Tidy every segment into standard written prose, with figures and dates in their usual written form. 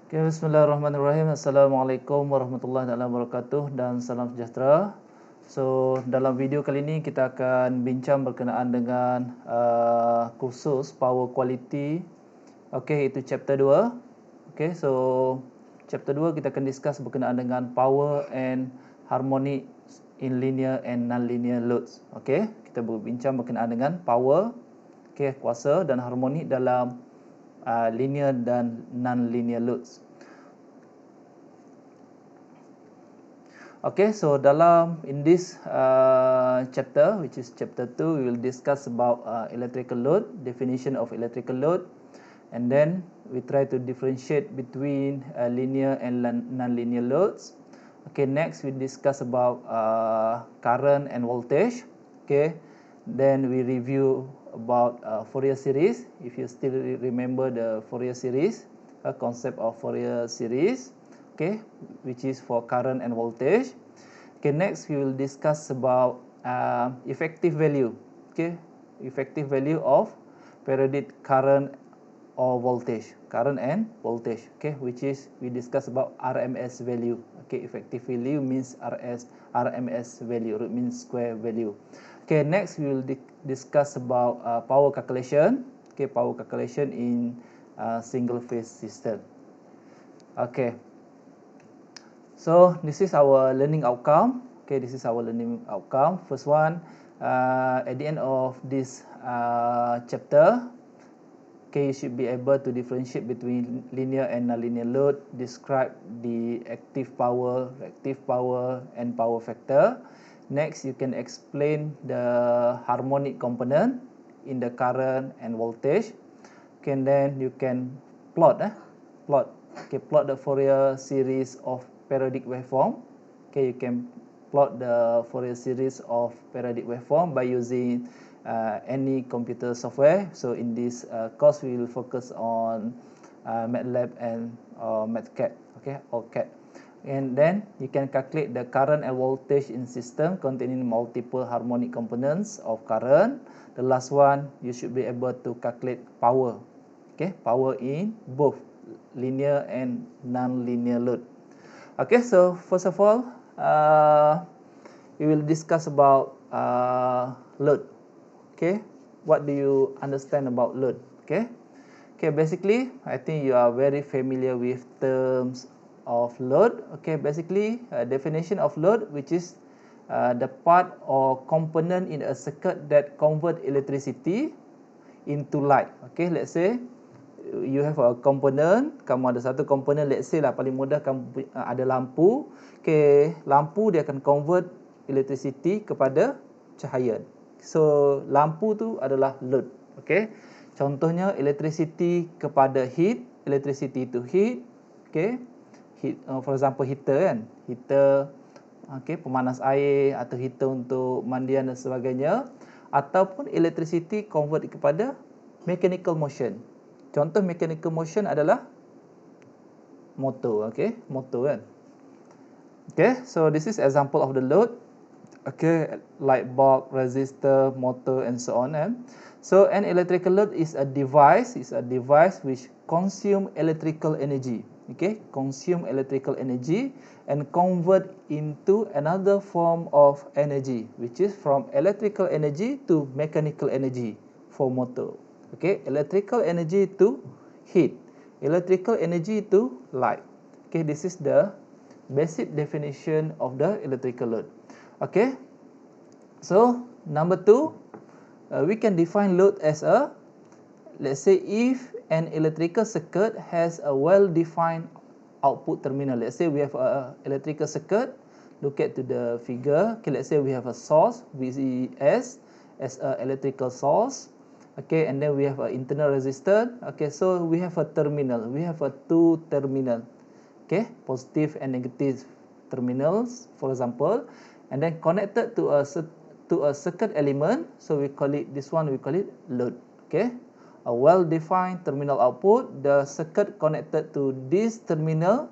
Okay, bismillahirrahmanirrahim. Assalamualaikum warahmatullahi wabarakatuh dan salam sejahtera. So, dalam video kali ini kita akan bincang berkenaan dengan kursus Power Quality. Okay, itu chapter 2. Okay, so chapter 2 kita akan discuss berkenaan dengan Power and Harmonic in Linear and Non-Linear Loads. Okay, kita berbincang berkenaan dengan Power, okay, kuasa dan harmonik dalam linear dan non-linear loads. Okay, so in this chapter, which is chapter 2, we will discuss about electrical load, definition of electrical load, and then we try to differentiate between linear and non-linear loads. Okay, next we discuss about current and voltage. Okay, then we review about Fourier series, if you still remember the Fourier series, a concept of Fourier series, okay, which is for current and voltage. Okay, next we will discuss about effective value, okay, effective value of periodic current or voltage, current and voltage, okay, which is we discuss about RMS value. Okay, effective value means RMS value, root mean square value. Okay, next we will discuss about power calculation. Okay, power calculation in single phase system. Okay, so this is our learning outcome. Okay, this is our learning outcome. First one, at the end of this chapter, okay, you should be able to differentiate between linear and nonlinear load, describe the active power, reactive power, and power factor. Next, you can explain the harmonic component in the current and voltage. Okay, and then you can plot the Fourier series of periodic waveform. Okay, you can plot the Fourier series of periodic waveform by using any computer software. So in this course, we will focus on MATLAB and MATCAD, okay, or CAD. And then you can calculate the current and voltage in system containing multiple harmonic components of current. The last one, you should be able to calculate power, okay, power in both linear and non-linear load. Okay, so first of all, we will discuss about load. Okay, what do you understand about load? Okay, basically, I think you are very familiar with terms of load. Okay, basically, definition of load, which is the part or component in a circuit that convert electricity into light. Okay, let's say you have a component, kamu ada satu component, let's say lah paling mudah kamu ada lampu. Okay, lampu dia akan convert electricity kepada cahaya. So lampu tu adalah load. Okay, contohnya electricity kepada heat, electricity to heat. Okay, heat, for example heater kan, heater, okay, pemanas air atau heater untuk mandian dan sebagainya, ataupun electricity convert kepada mechanical motion. Contoh mechanical motion adalah motor, okay, motor kan. Okay, so this is example of the load. Okay, light bulb, resistor, motor, and so on. So an electrical load is a device which consume electrical energy. Okay, consume electrical energy and convert into another form of energy, which is from electrical energy to mechanical energy for motor. Okay, electrical energy to heat, electrical energy to light. Okay, this is the basic definition of the electrical load. Okay, so number 2, we can define load as a, let's say if an electrical circuit has a well-defined output terminal. Let's say we have a electrical circuit, look at to the figure. Okay, let's say we have a source VCS as a electrical source. Okay, and then we have an internal resistor. Okay, so we have a terminal, we have a two terminal, okay, positive and negative terminals, for example, and then connected to a circuit element. So we call it, this one we call it load. Okay, a well-defined terminal output, the circuit connected to this terminal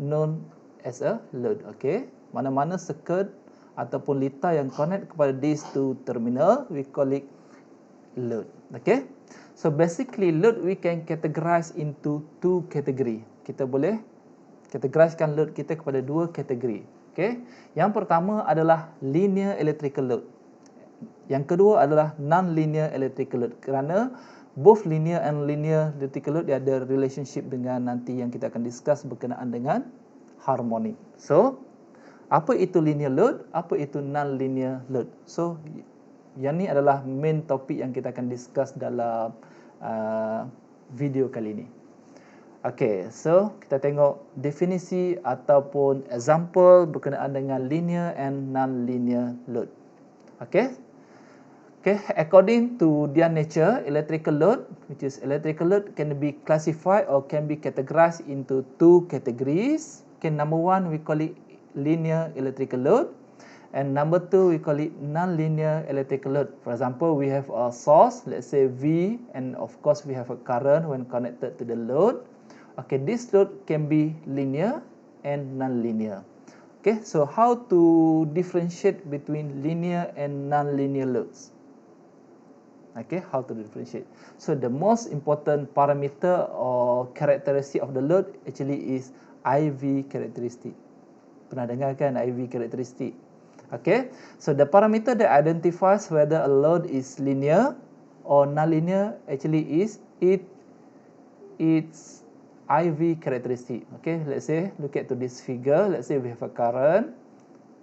known as a load. Okay, mana-mana circuit ataupun litar yang connect kepada these two terminal, we call it load. Okay, So basically load we can categorize into two category. Kita boleh categorizekan load kita kepada dua kategori. Okay. Yang pertama adalah linear electrical load. Yang kedua adalah non-linear electrical load. Kerana both linear and linear electrical load dia ada relationship dengan nanti yang kita akan discuss berkenaan dengan harmonic. So apa itu linear load, apa itu non-linear load. So yang ni adalah main topik yang kita akan discuss dalam video kali ini. Okay, so kita tengok definisi ataupun example berkenaan dengan linear and non-linear load. Okay. Okay, according to their nature, electrical load, which is electrical load, can be classified or can be categorized into two categories. Okay, number one we call it linear electrical load, and number two we call it non-linear electrical load. For example, we have a source, let's say V, and of course we have a current when connected to the load. Okay, this load can be linear and non-linear. Okay, so how to differentiate between linear and non-linear loads? Okay, how to differentiate? So the most important parameter or characteristic of the load actually is IV characteristic. Pernah dengar kan IV characteristic? Okay, so the parameter that identifies whether a load is linear or non-linear actually is its IV characteristic. Okay, let's say look at to this figure. Let's say we have a current,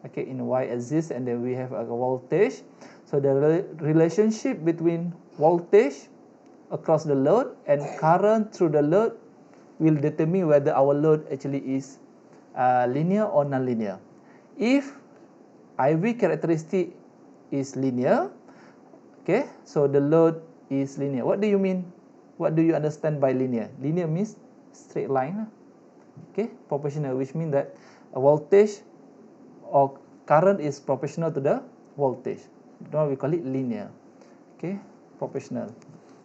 okay, in y-axis, and then we have a voltage. So the relationship between voltage across the load and current through the load will determine whether our load actually is linear or non-linear. If IV characteristic is linear, okay, so the load is linear. What do you mean? What do you understand by linear? Linear means straight line, okay, proportional, which means that a voltage or current is proportional to the voltage. Now we call it linear. Okay, proportional.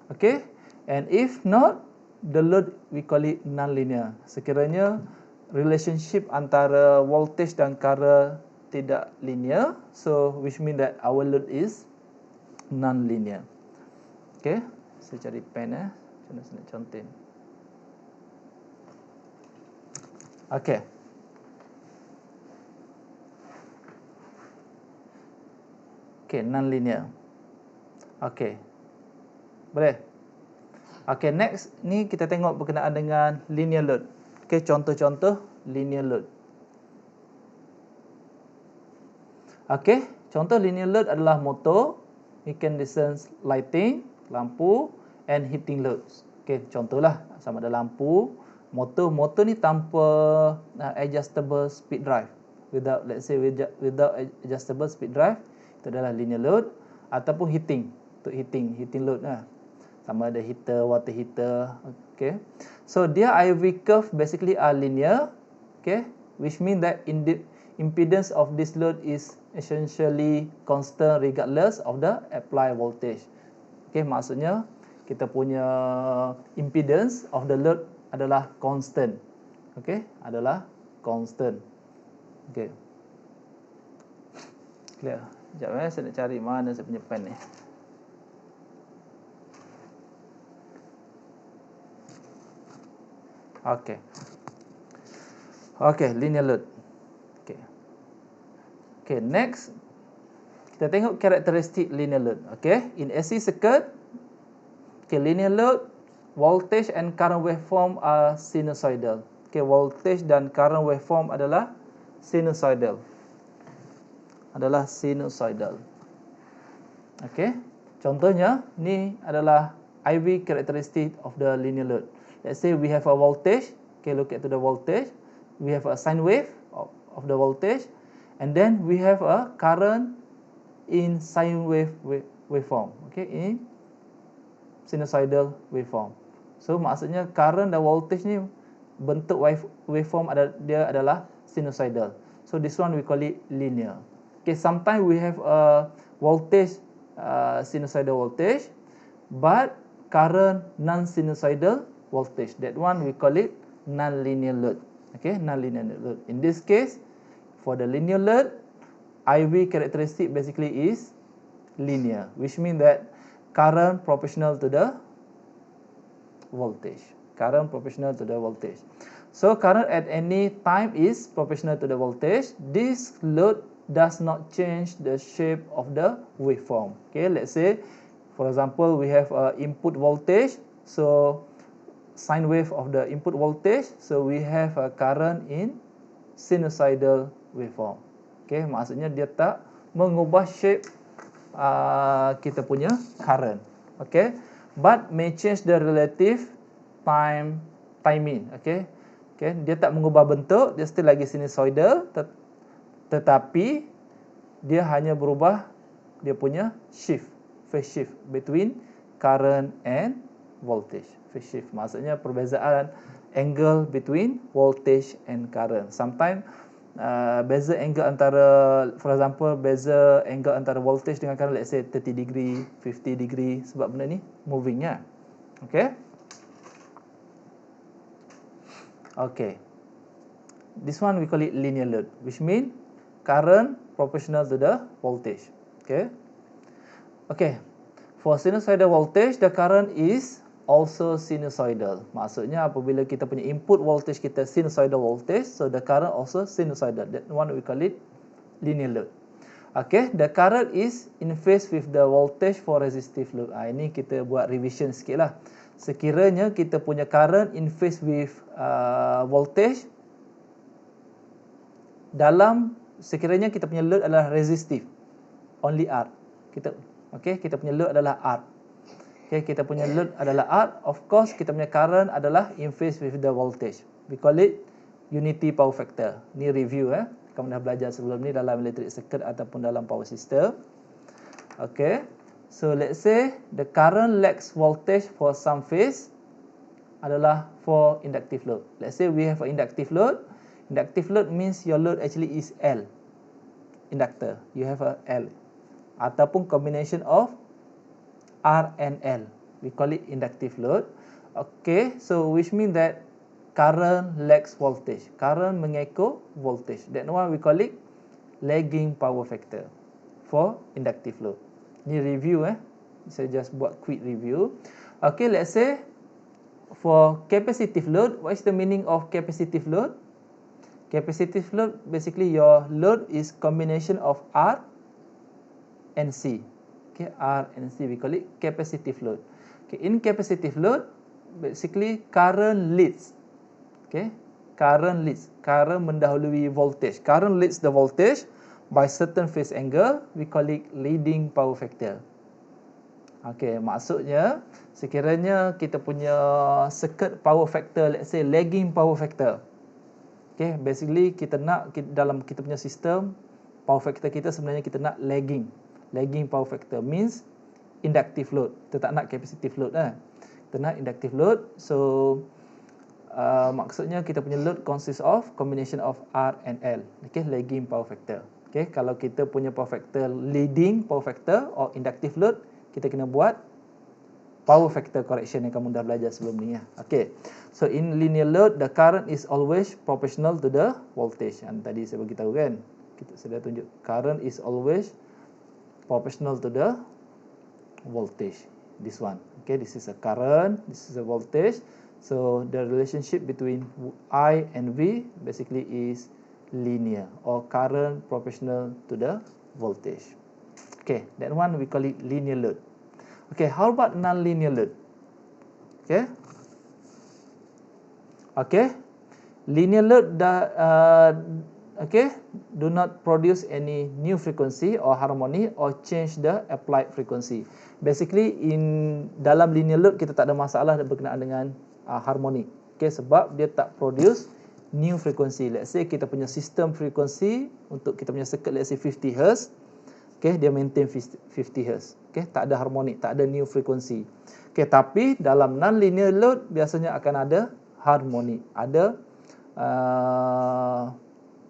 Okay, and if not, the load we call it non-linear. Sekiranya relationship antara voltage dan current tidak linear, so which mean that our load is non-linear. Okay, saya cari pen macam mana saya nak contin. Okay. Okay, non-linear. Okay, boleh. Okay, next ni kita tengok berkenaan dengan linear load. Okay, contoh-contoh linear load. Okay, contoh linear load adalah motor, weekend distance lighting, lampu, and heating loads. Okay, contohlah sama ada lampu, motor ni tanpa adjustable speed drive. Without, let's say without adjustable speed drive, itu adalah linear load. Ataupun heating, untuk heating load lah. Sama ada heater, water heater. Okay, so their IV curve basically are linear. Okay, which mean that impedance of this load is essentially constant regardless of the applied voltage. Okay, maksudnya kita punya impedance of the load adalah constant. Okay, adalah constant. Okay, clear? Sekejap saya nak cari mana saya punya pen ni. Okay. Okay, linear load. Okay. Okay, next kita tengok karakteristik linear load. Okay, in AC circuit, okay, linear load, voltage and current waveform are sinusoidal. Okay, voltage dan current waveform adalah sinusoidal. Okay, contohnya ni adalah IV characteristic of the linear load. Let's say we have a voltage. Okay, look at to the voltage. We have a sine wave of the voltage, and then we have a current in sine wave waveform. Okay, in sinusoidal waveform. So maksudnya current dan voltage ni bentuk waveform dia adalah sinusoidal. So this one we call it linear. Okay, sometimes we have a voltage, sinusoidal voltage, but current non-sinusoidal voltage. That one we call it non-linear load. Okay, non-linear load. In this case, for the linear load, IV characteristic basically is linear, which means that current proportional to the voltage. Current proportional to the voltage. So current at any time is proportional to the voltage. This load does not change the shape of the waveform. Okay, let's say, for example, we have input voltage. So sine wave of the input voltage. So we have a current in sinusoidal waveform. Okay, maksudnya dia tak mengubah shape kita punya current. Okay, but may change the relative timing. Okay, dia tak mengubah bentuk, dia still lagi sinusoidal, tetapi dia hanya berubah dia punya shift, phase shift between current and voltage. Phase shift maksudnya perbezaan angle between voltage and current. Sometimes beza angle antara, for example, beza angle antara voltage dengan current, let's say 30 degree, 50 degree, sebab benda ni movingnya. Okay. Okay. This one we call it linear load, which mean current proportional to the voltage. Okay. Okay. For sinusoidal voltage, the current is also sinusoidal. Maksudnya apabila kita punya input voltage kita sinusoidal voltage, so the current also sinusoidal. That one we call it linear load. Okay, the current is in phase with the voltage for resistive load. Ini kita buat revision sikit lah. Sekiranya kita punya current in phase with voltage, sekiranya kita punya load adalah resistive, only R. Kita punya load adalah R. Okay, kita punya load adalah R. Of course, kita punya current adalah in phase with the voltage. We call it unity power factor. Ni review kamu dah belajar sebelum ni dalam electric circuit ataupun dalam power system. Okay, so let's say the current lags voltage for some phase adalah for inductive load. Let's say we have an inductive load. Inductive load means your load actually is L, inductor. You have a L ataupun combination of R and L. We call it inductive load. Okay, so which mean that current lags voltage. Current mengekor voltage. That one we call it lagging power factor for inductive load. Ni review saya just buat quick review. Okay, let's say for capacitive load, what is the meaning of capacitive load? Capacitive load, basically your load is combination of R and C. Okay, R and C, we call it capacitive load. Okay, in capacitive load, basically current leads. Okay, current mendahului voltage. Current leads the voltage by certain phase angle, we call it leading power factor. Okay, maksudnya sekiranya kita punya circuit power factor, let's say lagging power factor. Okay, basically kita nak dalam kita punya sistem power factor kita sebenarnya kita nak lagging. Lagging power factor means inductive load. Kita tak nak capacitive load Kita nak inductive load. So maksudnya kita punya load consists of combination of R and L. Okay, lagging power factor. Okay, kalau kita punya power factor leading power factor or inductive load, kita kena buat power factor correction yang kamu dah belajar sebelum ni Okay, so in linear load, the current is always proportional to the voltage. Yang tadi saya bagi tahu kan, saya dah tunjuk current is always proportional to the voltage. This one. Okay, this is a current, this is a voltage. So the relationship between I and V basically is linear or current proportional to the voltage. Okay, that one we call it linear load. Okay, how about non-linear load? Okay, linear load do not produce any new frequency or harmony or change the applied frequency. Basically dalam linear load kita tak ada masalah berkenaan dengan harmonic. Okay, sebab dia tak produce new frequency. Let's say kita punya system frequency untuk kita punya circuit, let's say 50 Hz. Okay, dia maintain 50 Hz. Okay, tak ada harmonic, tak ada new frequency. Okay, tapi dalam non-linear load biasanya akan ada harmonic, ada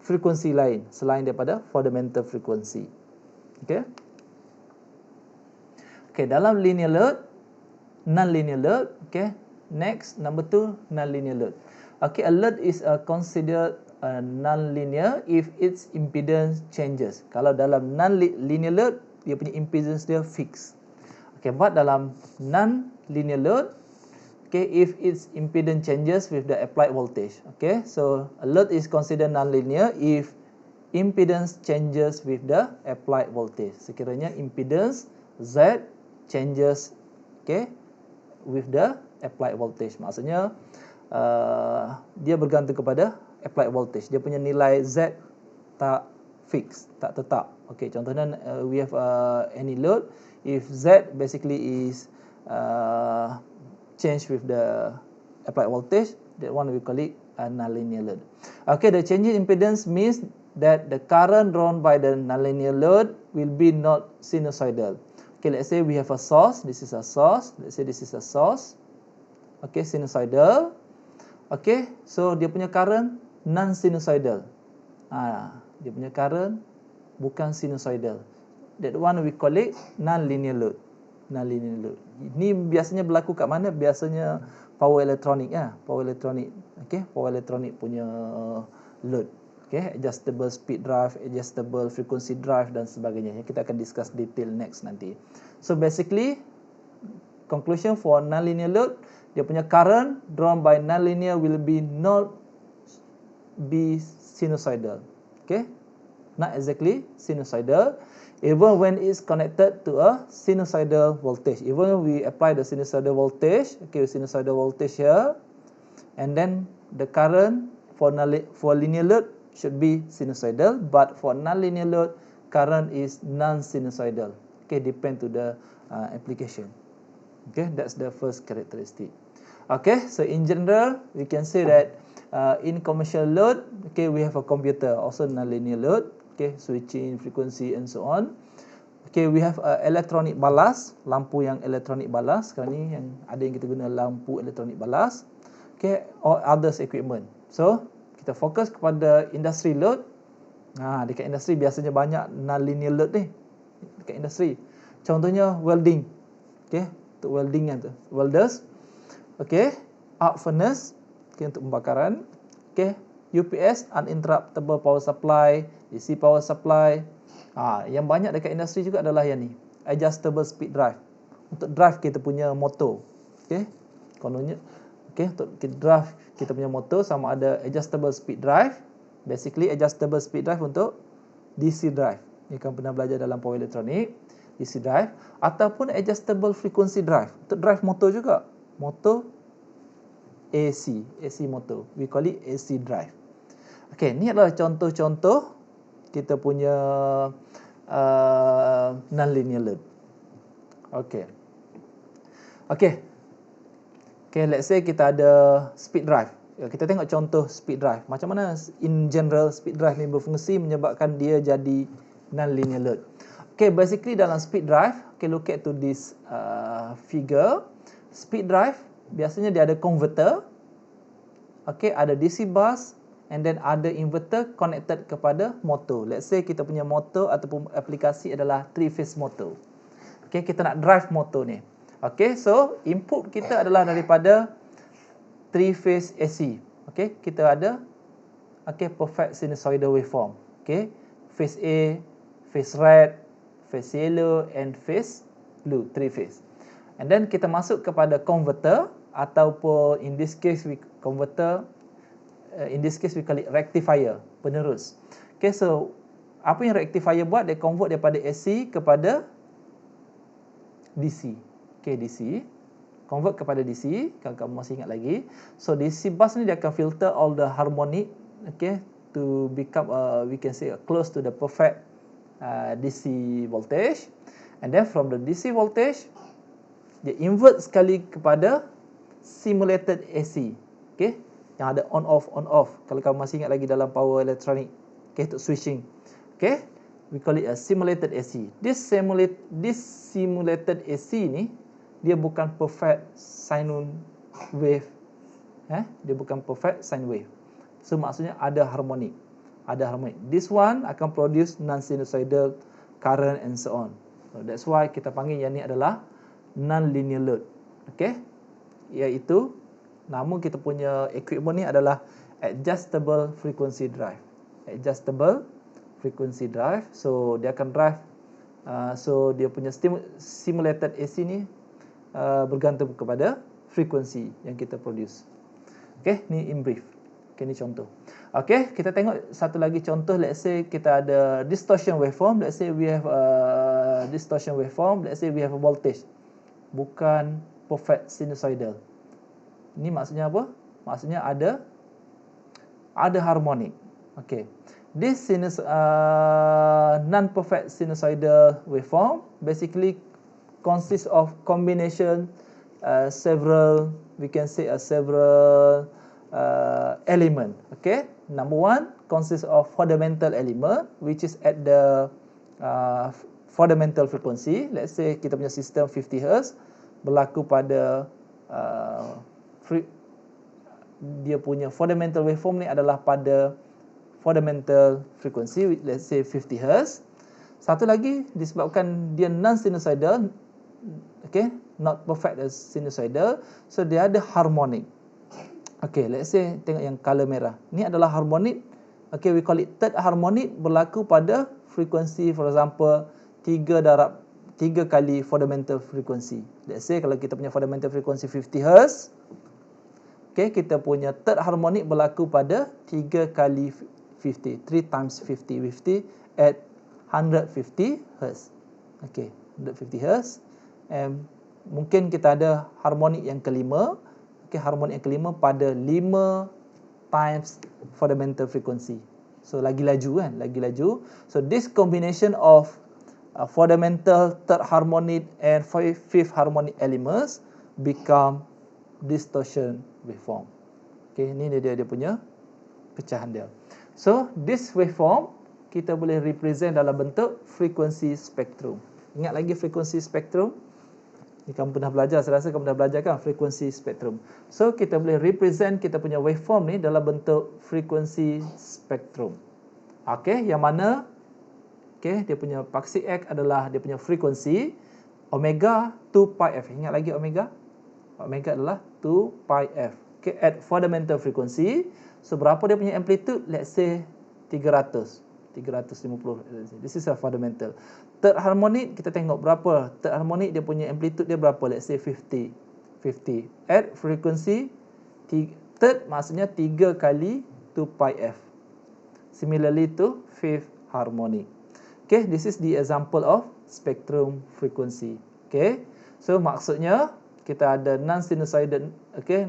frekuensi lain selain daripada fundamental frequency. Okay. Okay, dalam linear load, non-linear load. Okay, next number 2, non-linear load. Okay, a load is considered non-linear if its impedance changes. Kalau dalam non-linear load, dia punya impedance dia fix. Okay, but dalam non-linear load, okay, if its impedance changes with the applied voltage. Okay, so a load is considered nonlinear if impedance changes with the applied voltage. Sekiranya impedance Z changes, okay, with the applied voltage. Maksudnya dia bergantung kepada applied voltage. Dia punya nilai Z tak fix, tak tetap. Okay, contohnya we have any load, if Z basically is change with the applied voltage, that one we call it a nonlinear load. Okay, the changing impedance means that the current drawn by the nonlinear load will be not sinusoidal. Okay, let's say we have a source. This is a source. Let's say this is a source. Okay, sinusoidal. Okay, so dia punya current non-sinusoidal. Dia punya current bukan sinusoidal. That one we call it non-linear load. Non-linear load. Ini biasanya berlaku kat mana? Biasanya power elektronik ya, power elektronik. Okay, power elektronik punya load. Okay, adjustable speed drive, adjustable frequency drive dan sebagainya. Kita akan discuss detail next nanti. So basically, conclusion for non-linear load, dia punya current drawn by non-linear will be not be sinusoidal. Okay, not exactly sinusoidal. Even when it's connected to a sinusoidal voltage, even when we apply the sinusoidal voltage, okay, sinusoidal voltage here, and then the current for linear load should be sinusoidal, but for non-linear load, current is non-sinusoidal. Okay, depend to the application. Okay, that's the first characteristic. Okay, so in general, we can say that in commercial load, okay, we have a computer, also non-linear load. Okay, switching frequency and so on. Okay, we have electronic balas, lampu yang elektronik balas. Sekarang ni yang ada yang kita guna lampu elektronik balas. Okay, or others equipment. So kita fokus kepada industry load. Dekat industri biasanya banyak non-linear load ni. Dekat industri. Contohnya welding. Okay, untuk welding yang tu. Welders. Okay, arc furnace. Okay, untuk pembakaran. Okay, UPS, uninterruptible power supply, DC power supply. Yang banyak dekat industri juga adalah yang ni, adjustable speed drive. Untuk drive kita punya motor. Okay, kononnya, okay, untuk drive kita punya motor sama ada adjustable speed drive. Basically adjustable speed drive untuk DC drive. Ni kan pernah belajar dalam power electronic, DC drive, ataupun adjustable frequency drive. Untuk drive motor juga. Motor AC motor. We call it AC drive. Okay, ni adalah contoh-contoh kita punya non-linear load. Okay, let's say kita ada speed drive. Kita tengok contoh speed drive. Macam mana in general speed drive ni berfungsi menyebabkan dia jadi non-linear load. Okay, basically dalam speed drive, okay, look at to this figure. Speed drive biasanya dia ada converter. Okay, ada DC bus, and then ada inverter connected kepada motor. Let's say kita punya motor ataupun aplikasi adalah 3-phase motor. Okay, kita nak drive motor ni. Okay, so input kita adalah daripada 3-phase AC. Okay, kita ada perfect sinusoidal waveform. Okay, phase A, phase red, phase yellow, and phase blue, 3-phase. And then kita masuk kepada converter, ataupun in this case we call it rectifier, penerus. Okay, so apa yang rectifier buat? Dia convert daripada AC kepada DC. Okay, DC convert kepada DC, kalau kamu masih ingat lagi. So DC bus ni dia akan filter all the harmonic, okay, to become we can say close to the perfect DC voltage. And then from the DC voltage, dia invert sekali kepada simulated AC. Okay, yang ada on off. Kalau kamu masih ingat lagi dalam power electronic, okay, untuk switching. Okay, we call it a simulated AC. This simulated AC ni dia bukan perfect sine wave. Dia bukan perfect sine wave. So maksudnya ada harmonic. This one akan produce non-sinusoidal current and so on. So that's why kita panggil yang ni adalah non-linear load. Okay, iaitu nama kita punya equipment ni adalah adjustable frequency drive. So dia akan drive, so dia punya simulated AC ni bergantung kepada frequency yang kita produce. Okay, ni in brief. Okay, ni contoh. Okay, kita tengok satu lagi contoh. Let's say kita ada distortion waveform. Let's say we have a distortion waveform. Let's say we have a voltage. Bukan perfect sinusoidal. Ni maksudnya apa? Maksudnya ada harmonik. Okay. This non-perfect sinusoidal waveform basically consists of combination several element. Okay. Number one consists of fundamental element, which is at the fundamental frequency. Let's say kita punya sistem 50 Hz berlaku pada dia punya fundamental waveform ni adalah pada fundamental frequency, let's say 50 Hz. Satu lagi, disebabkan dia non-sinusoidal, okay, not perfect as sinusoidal, so dia ada harmonic. Okay, let's say tengok yang color merah. Ni adalah harmonic. Okay, we call it third harmonic, berlaku pada frequency, for example, 3 kali fundamental frequency. Let's say kalau kita punya fundamental frequency 50 Hz, okay, kita punya third harmonic berlaku pada 3 kali 50, 3 times 50 at 150 Hz. Okay, 150 Hz. And mungkin kita ada harmonik yang kelima. Okay, harmonik yang kelima pada 5 times fundamental frequency. So lagi laju kan, lagi laju. So this combination of fundamental, third harmonic and fifth harmonic elements become distortion waveform. Okay, ni dia punya pecahan dia. So this waveform kita boleh represent dalam bentuk frequency spectrum. Ingat lagi frequency spectrum? Ni kamu pernah belajar, saya rasa kamu dah belajar kan, frequency spectrum. So kita boleh represent kita punya waveform ni dalam bentuk frequency spectrum. Okay, yang mana okay, dia punya paksi X adalah dia punya frequency omega 2 pi f. Ingat lagi omega? Omega adalah 2 pi f. Okay, at fundamental frequency. So berapa dia punya amplitude? Let's say 350. This is a fundamental. Third harmonic kita tengok berapa. Third harmonic dia punya amplitude dia berapa? Let's say 50. At frequency third maksudnya 3 kali 2 pi f. Similarly to fifth harmonic. Okay, this is the example of spectrum frequency. Okay, so maksudnya kita ada non-sinusoidal, okay,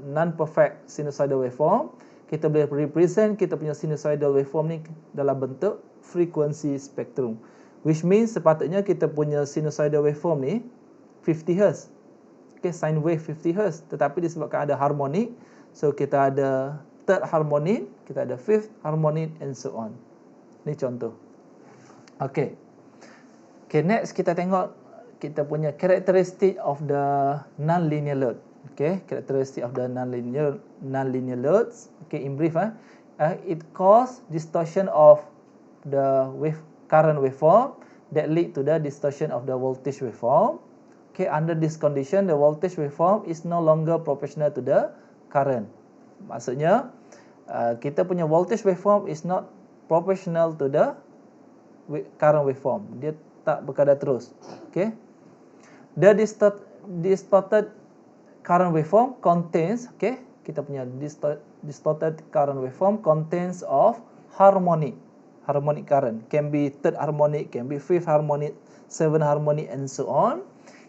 non-perfect sinusoidal waveform. Kita boleh represent kita punya sinusoidal waveform ni dalam bentuk frequency spectrum, which means sepatutnya kita punya sinusoidal waveform ni 50 Hz. Okay, sine wave 50 Hz, tetapi disebabkan ada harmonic, so kita ada third harmonic, kita ada fifth harmonic and so on. Ni contoh. Okay, next kita tengok kita punya characteristic of the non-linear load. Okay, characteristic of the non-linear loads. Okay, in brief, it cause distortion of the current waveform that lead to the distortion of the voltage waveform. Okay, under this condition, the voltage waveform is no longer proportional to the current. Maksudnya, kita punya voltage waveform is not proportional to the current waveform. Dia tak berkadar terus. Okay, the distorted current waveform contains, okay, kita punya distorted current waveform contains of harmonic current, can be third harmonic, can be fifth harmonic, seventh harmonic and so on,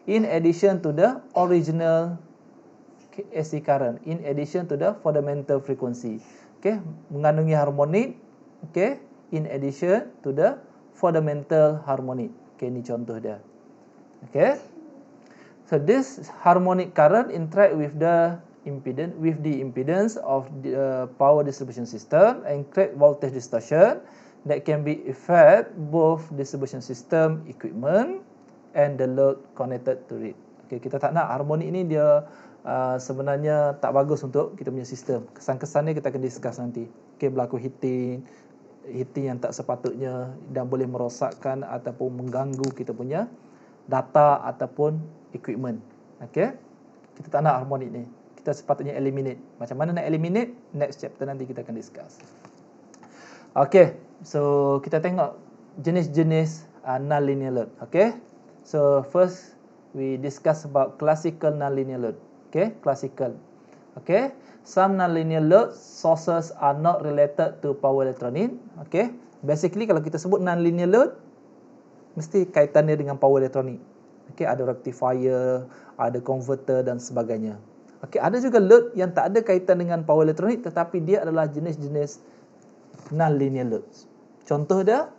in addition to the original AC current, in addition to the fundamental frequency. Okay, mengandungi harmonic, okay, in addition to the fundamental harmonic. Okay, ni contoh dia. Okay, so this harmonic current interact with the impedance of the power distribution system and create voltage distortion that can be affect both distribution system equipment and the load connected to it. Okay, kita tak nak harmonic ni dia sebenarnya tak bagus untuk kita punya sistem. Kesan-kesannya kita akan discuss nanti. Okay, berlaku heating yang tak sepatutnya dan boleh merosakkan ataupun mengganggu kita punya data ataupun equipment. Okay, kita tak nak harmonic ni. Kita sepatutnya eliminate. Macam mana nak eliminate? Next chapter nanti kita akan discuss. Okay, so kita tengok jenis-jenis non-linear load. Okay, so first we discuss about classical non-linear load. Okay, classical. Okay, some nonlinear load sources are not related to power electronic. Okay, basically kalau kita sebut nonlinear load, mesti kaitannya dengan power elektronik. Okay, ada rectifier, ada converter dan sebagainya. Okay, ada juga load yang tak ada kaitan dengan power elektronik tetapi dia adalah jenis-jenis non-linear loads. Contoh dia,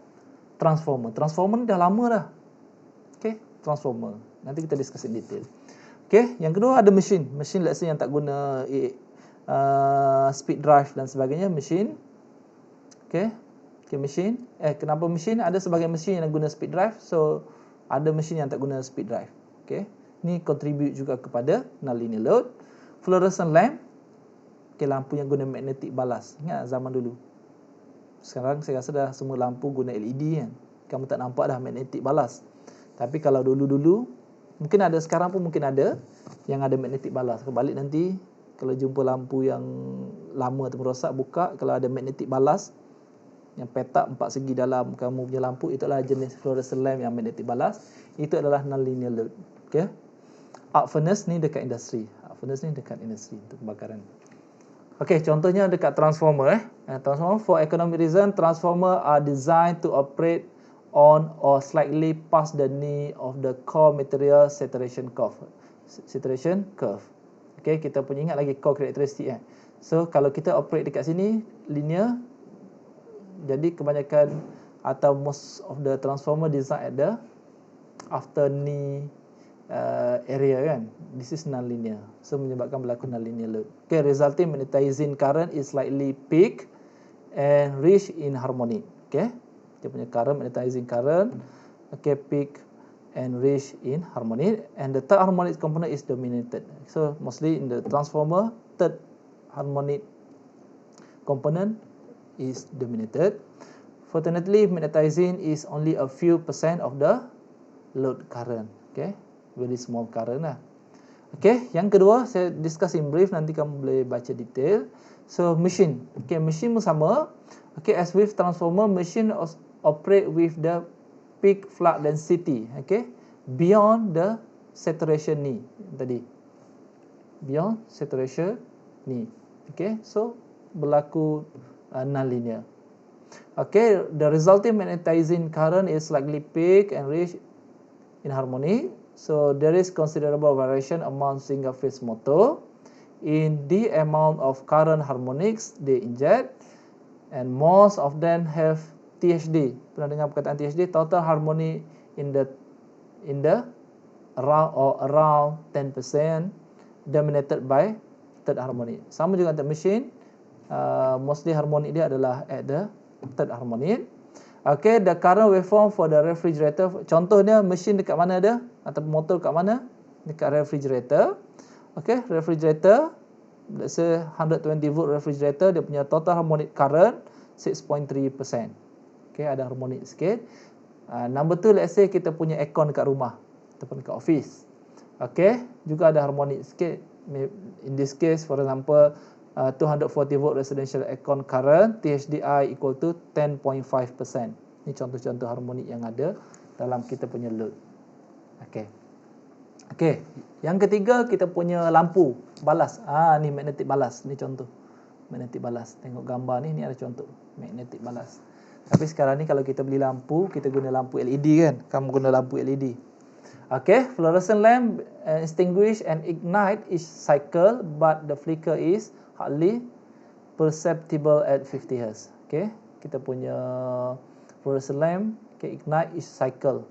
transformer. Transformer ni dah lama dah. Okay, transformer. Nanti kita discuss in detail. Okay, yang kedua ada mesin. Mesin let's say yang tak guna speed drive dan sebagainya, mesin. Okay, mesin. Kenapa mesin? Ada sebagian mesin yang guna speed drive, so ada mesin yang tak guna speed drive. Okay, ni contribute juga kepada non-linear load. Fluorescent lamp, okay, lampu yang guna magnetic ballast. Ingat zaman dulu. Sekarang saya rasa dah semua lampu guna LED kan. Kamu tak nampak dah magnetic ballast. Tapi kalau dulu-dulu, mungkin ada, sekarang pun mungkin ada yang ada magnetic ballast. Balik nanti kalau jumpa lampu yang lama atau rosak, buka, kalau ada magnetic ballast yang petak 4 segi dalam kamu punya lampu, itulah jenis fluorescent lamp yang magnetic ballast. Itu adalah non-linear load. Okay. Arc furnace ni dekat industri. Arc furnace ni dekat industri untuk pembakaran. Okay, contohnya dekat transformer. Transformer, for economic reason, transformer are designed to operate on or slightly past the knee of the core material saturation curve. Saturation curve. Okay, kita punya ingat lagi core characteristic. So, kalau kita operate dekat sini, linear, jadi kebanyakan atau most of the transformer design at the after knee area kan. This is non-linear, so menyebabkan berlaku non-linear load. Okay, resulting magnetizing current is slightly peak and reach in harmonic. Okay, dia punya current, magnetizing current, okay, peak and reach in harmonic, and the third harmonic component is dominated. So mostly in the transformer, third harmonic component is dominated. Fortunately, magnetizing is only a few percent of the load current. Okay, very small current lah. Okay, yang kedua saya discuss in brief, nanti kamu boleh baca detail. So machine, okay, machine pun sama. Okay, as with transformer, machine operate with the peak flux density. Okay, beyond the saturation knee tadi, beyond saturation knee. Okay, so berlaku non-linear. Okay, the resulting magnetizing current is slightly peak and reach in harmonic. So there is considerable variation among single phase motor in the amount of current harmonics they inject, and most of them have THD. Pernah dengar perkataan THD? Total harmonic in the around 10% dominated by third harmonic. Sama juga untuk machine, mostly harmonic dia adalah at the third harmonic. Okay, the current waveform for the refrigerator, contohnya mesin dekat mana dia, atau motor dekat mana? Dekat refrigerator. Okay, refrigerator, let's say 120 volt refrigerator, dia punya total harmonic current 6.3%. Okay, ada harmonic sikit. Number 2, let's say kita punya aircon dekat rumah ataupun dekat office. Okay, juga ada harmonic sikit. In this case, for example, 240 volt residential aircon current, THDI equal to 10.5%. Ini contoh-contoh harmonik yang ada dalam kita punya load. Okay. Okay, yang ketiga kita punya lampu balas. Ni magnetic balas. Ni contoh magnetic balas. Tengok gambar ni ada contoh magnetic balas. Tapi sekarang ni kalau kita beli lampu, kita guna lampu LED kan. Kamu guna lampu LED. Okay, fluorescent lamp extinguish and ignite each cycle, but the flicker is hardly perceptible at 50 Hz. Okay, kita punya fluorescent lamp, okay, ignite each cycle,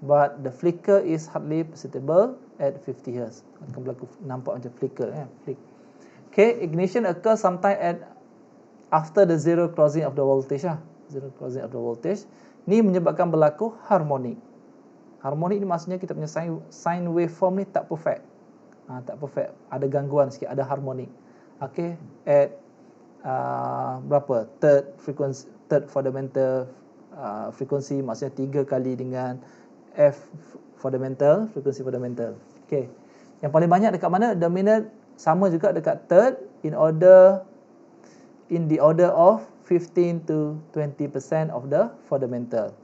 but the flicker is hardly perceptible at 50 Hz. Akan berlaku nampak macam flicker kan, flick. Okay, ignition occurs sometime at after the zero crossing of the voltage zero crossing of the voltage. Ni menyebabkan berlaku harmonic. Harmonic ni maksudnya kita punya sine waveform ni tak perfect. Tak perfect, ada gangguan sikit, ada harmonic. Okay, at berapa? Third fundamental frequency, maksudnya 3 kali dengan F fundamental, frekuensi fundamental. Okay, yang paling banyak dekat mana? Dominant sama juga dekat third, in the order of 15 to 20% of the fundamental.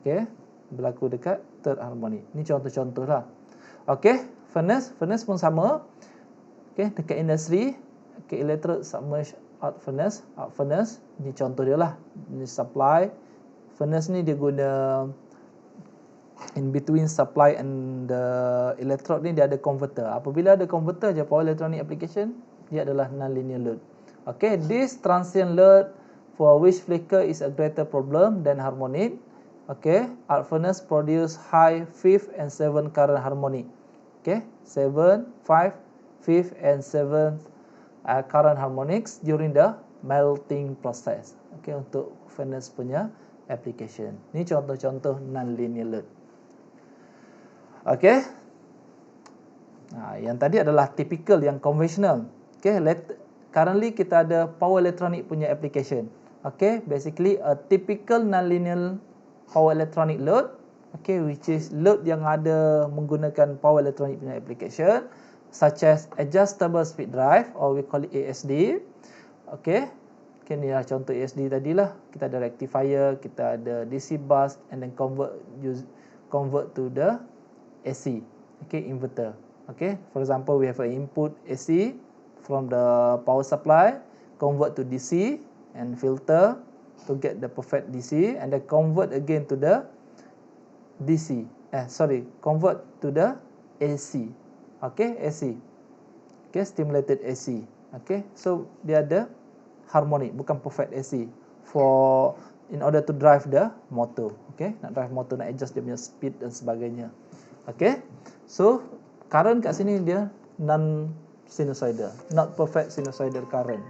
Okay, berlaku dekat third harmonic. Ni contoh-contoh lah. Okay, furnace pun sama. Okey, dekat industri, okey, electrode submerged arc furnace, ni contoh dia lah. Ni supply furnace ni dia guna in between supply and the electrode ni dia ada converter. Apabila ada converter je power electronic application, dia adalah non-linear load. Okay, this transient load for which flicker is a greater problem than harmonic. Okay, arc furnace produce high 5th and 7th current harmonic. Okay, 7, 5, 5th and 7th current harmonics during the melting process. Okay, untuk furnace punya application. Ni contoh-contoh non-linear load. Okay, yang tadi adalah typical, yang conventional. Okay, currently kita ada power electronic punya application. Okay, basically a typical non-linear power electronic load. Okay, which is load yang ada menggunakan power electronic punya application, such as adjustable speed drive, or we call it ASD. Okay, ni lah contoh ASD tadilah. Kita ada rectifier, kita ada DC bus, and then convert to the AC. Okay, inverter. Okay, for example, we have an input AC from the power supply, convert to DC and filter to get the perfect DC, and then convert again to the convert to the AC. Okay, AC. Okay, stimulated AC. Okay, so dia ada harmonic, bukan perfect AC in order to drive the motor. Okay, nak drive motor, nak adjust dia punya speed dan sebagainya. Okay, so current kat sini dia non-sinusoidal, not perfect sinusoidal current.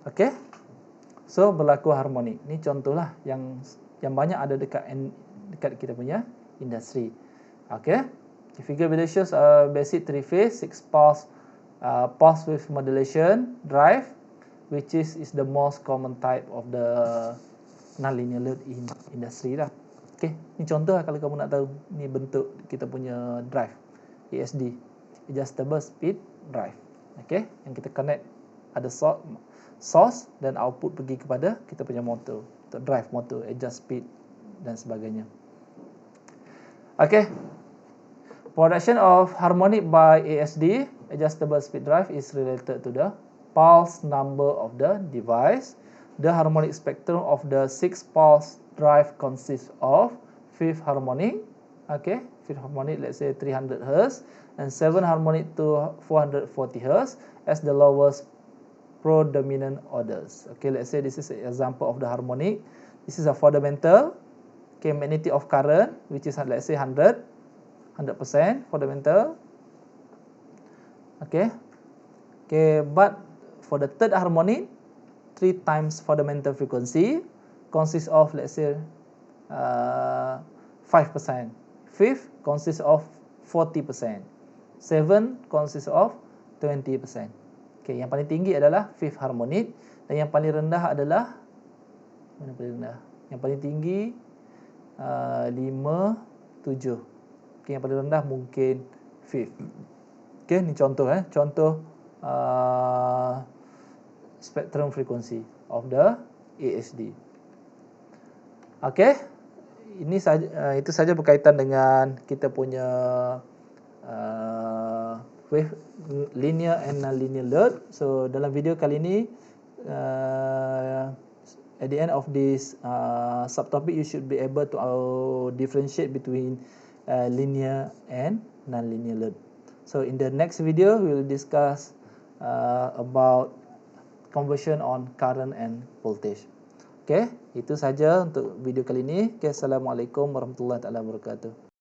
Okay, so berlaku harmonik. Ni contohlah yang banyak ada dekat kita punya industri. Okay, the figure below shows a basic 3-phase 6-pulse pulse width modulation drive, which is the most common type of the non-linear load in industry lah. Okay, ni contoh lah kalau kamu nak tahu. Ni bentuk kita punya drive ASD, adjustable speed drive. Okay, yang kita connect ada source dan output pergi kepada kita punya motor untuk drive motor, adjust speed dan sebagainya. Okay, production of harmonic by ASD, adjustable speed drive, is related to the pulse number of the device. The harmonic spectrum of the 6-pulse drive consists of 5th harmonic, okay, 5th harmonic, let's say 300 Hz, and 7 harmonic to 440 Hz as the lowest predominant orders. Okay, let's say this is an example of the harmonic. This is a fundamental. Okay, magnitude of current, which is let's say 100% fundamental. Okay, but for the third harmonic, 3 times fundamental frequency consists of, let's say 5%. Fifth consists of 40%. 7 consists of 20%. Okay, yang paling tinggi adalah fifth harmonic, dan yang paling rendah adalah, mana paling rendah? Yang paling tinggi 5, 7. Okay, yang paling rendah mungkin fifth. Okay, ni contoh contoh spectrum frequency of the ASD. Okay, ini saja, itu saja berkaitan dengan kita punya wave linear and non-linear load. So dalam video kali ini, at the end of this subtopic, you should be able to differentiate between linear and non-linear load. So in the next video, we will discuss about conversion on current and voltage. Okay, itu saja untuk video kali ini. Okay, Assalamualaikum warahmatullahi wabarakatuh.